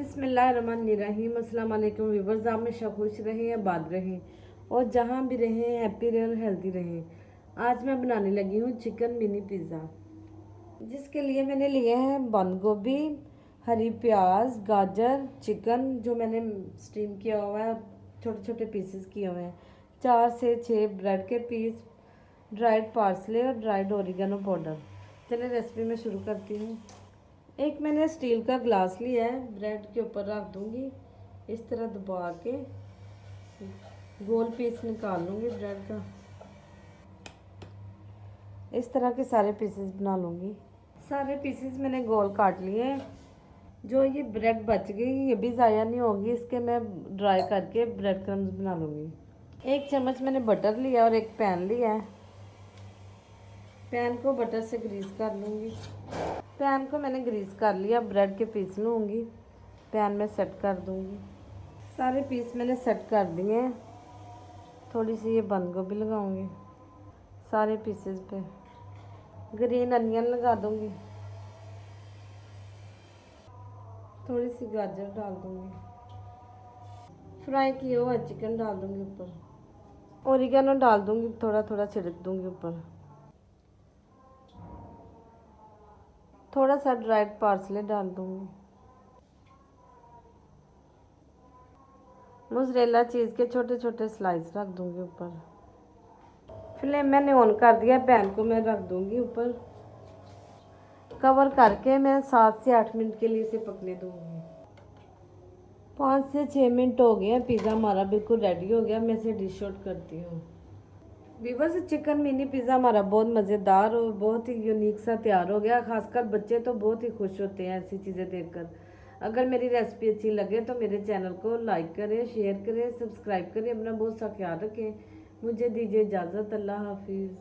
बिस्मिल्लाहिर्रहमानिर्रहीम। अस्सलाम वालेकुम व्यूअर्स, आप हमेशा खुश रहें, आबाद रहें और जहाँ भी रहें हैप्पी रहें और हेल्दी रहें। आज मैं बनाने लगी हूँ चिकन मिनी पिज़्ज़ा, जिसके लिए मैंने लिए हैं बंद गोभी, हरी प्याज, गाजर, चिकन जो मैंने स्टीम किया हुआ है, छोटे छोटे पीसेस किए हुए हैं, 4 से 6 ब्रेड के पीस, ड्राइड पार्सले और ड्राइड ओरिगेनो पाउडर। चलिए रेसिपी में शुरू करती हूँ। एक मैंने स्टील का ग्लास लिया है, ब्रेड के ऊपर रख दूंगी, इस तरह दबा के गोल पीस निकाल लूँगी ब्रेड का। इस तरह के सारे पीसेस बना लूँगी। सारे पीसेस मैंने गोल काट लिए। जो ये ब्रेड बच गई ये भी ज़ाया नहीं होगी, इसके मैं ड्राई करके ब्रेड क्रम्स बना लूँगी। 1 चम्मच मैंने बटर लिया और एक पैन लिया है। पैन को बटर से ग्रीस कर लूँगी। पैन को मैंने ग्रीस कर लिया, ब्रेड के पीस लूँगी, पैन में सेट कर दूँगी। सारे पीस मैंने सेट कर दिए हैं। थोड़ी सी ये बंद गोभी लगाऊँगी, सारे पीसेस पे ग्रीन अनियन लगा दूँगी, थोड़ी सी गाजर डाल दूँगी, फ्राई किया हुआ चिकन डाल दूँगी ऊपर, ओरिगेनो डाल दूँगी, थोड़ा थोड़ा छिड़क दूँगी ऊपर, थोड़ा सा ड्राइड पार्सले डाल दूँगी, मोज़रेला चीज़ के छोटे छोटे स्लाइस रख दूँगी ऊपर। फ्लेम मैंने ऑन कर दिया, पैन को मैं रख दूँगी ऊपर, कवर करके मैं 7 से 8 मिनट के लिए इसे पकने दूँगी। 5 से 6 मिनट हो गए हैं, पिज़्ज़ा हमारा बिल्कुल रेडी हो गया। मैं इसे डिश आउट करती हूँ। व्यूअर्स, चिकन मिनी पिज़्ज़ा हमारा बहुत मज़ेदार और बहुत ही यूनिक सा तैयार हो गया। खासकर बच्चे तो बहुत ही खुश होते हैं ऐसी चीज़ें देखकर। अगर मेरी रेसिपी अच्छी लगे तो मेरे चैनल को लाइक करें, शेयर करें, सब्सक्राइब करें। अपना बहुत सा ख्याल रखें। मुझे दीजिए इजाज़त। अल्लाह हाफिज़।